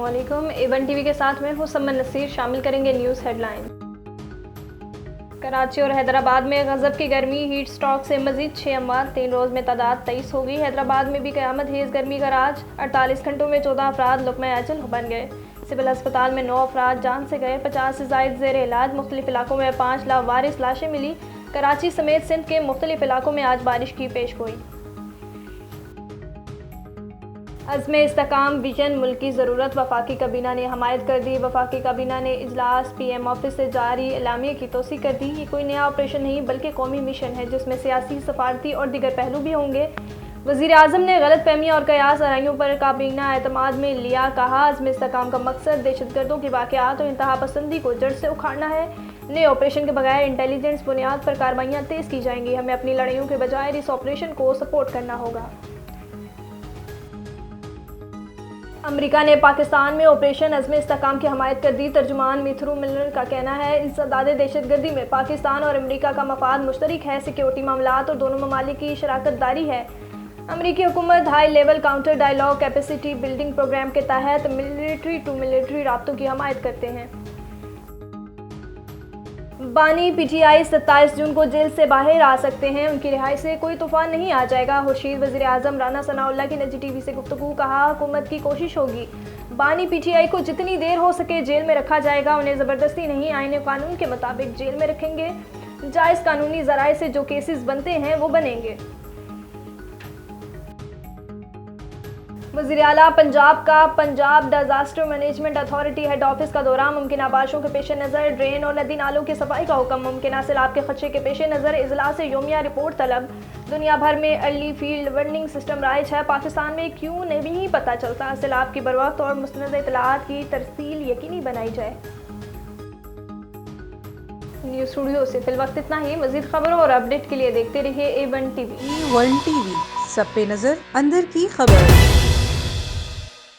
अस्सलामुअलैकुम। A1 TV के साथ में हूँ समन नसीर। शामिल करेंगे न्यूज़ हेडलाइन। कराची और हैदराबाद में गज़ब की गर्मी, हीट स्ट्रोक से मजीद 6 अमवात, 3 रोज़ में तादाद 23 होगी। हैदराबाद में भी क़यामत हेज़ गर्मी का राज, 48 घंटों में 14 अफराद लुक़्मा अजल बन गए। सिविल अस्पताल में 9 अफराद जान से गए, 50 से ज़ायद ज़ेर इलाज। मुख्तलिफ इलाकों में 5 लावारिस लाशें मिली। कराची समेत सिंध के मुख्तलिफ इलाकों में आज बारिश की पेशगोई। अज़्म इस्तेहकाम विजन मुल्की ज़रूरत, वफाकी काबीना ने हमायत कर दी। वफाकी काबीना ने इजलास PM ऑफिस से जारी एलामिया की तोसी कर दी। ये कोई नया ऑपरेशन नहीं बल्कि कौमी मिशन है जिसमें सियासी, सफारती और दीगर पहलू भी होंगे। वज़ीर आज़म ने गलत फहमियाँ और कयास आराइयों पर काबीना एतमाद में लिया। कहा, अज़्म इस्तेहकाम का मकसद दहशतगर्दों के वाक़यात और इंतहा पसंदी को जड़ से उखाड़ना है। नए ऑपरेशन के बगैर इंटेलिजेंस बुनियाद पर कार्रवाइयाँ तेज़ की जाएंगी। हमें अपनी लड़ाइयों के बजाय इस ऑपरेशन को सपोर्ट करना होगा। अमेरिका ने पाकिस्तान में ऑपरेशन अज़्म इस्तेहकाम की हमायत कर दी। तर्जुमान मैथ्यू मिलर का कहना है, इंसदाद दहशतगर्दी में पाकिस्तान और अमेरिका का मफाद मुश्तरक है। सिक्योरिटी मामलात और दोनों ममालिक की शराकत दारी है। अमेरिकी हुकूमत high level counter dialogue capacity building program के तहत मिलिट्री टू मिलिट्री राब्तों की हमायत करते हैं। बानी PTI 27 जून को जेल से बाहर आ सकते हैं। उनकी रिहाई से कोई तूफान नहीं आ जाएगा। खुर्शीद वज़ीर आज़म राना सनाउल्लाह की निजी TV से गुफ्तगू। कहा, हुकूमत की कोशिश होगी बानी PTI को जितनी देर हो सके जेल में रखा जाएगा। उन्हें ज़बरदस्ती नहीं, आईन कानून के मुताबिक जेल में रखेंगे। जायज़ कानूनी ज़राए से जो केसेस बनते हैं वो बनेंगे। वज़ीर आला पंजाब का Punjab disaster management authority head office का दौरा। मुमकिन बारिशों के पेश नज़र ड्रेन और नदी नालों की सफाई का हुक्म। मुमकिन सैलाब के खदशे के पेश नज़र इजलास से योमिया रिपोर्ट तलब। दुनिया भर में early field warning system rise है। पाकिस्तान में क्यों नहीं पता चलता? सैलाब की बरवक्त और मुस्तनद इतलात की तरसील यकीनी बनाई जाए। न्यूज़ स्टूडियो से फिल वक्त इतना ही। मज़ीद खबरों और अपडेट के लिए देखते रहिए A1 TV। A1 TV, सब पे नजर, अंदर की खबर।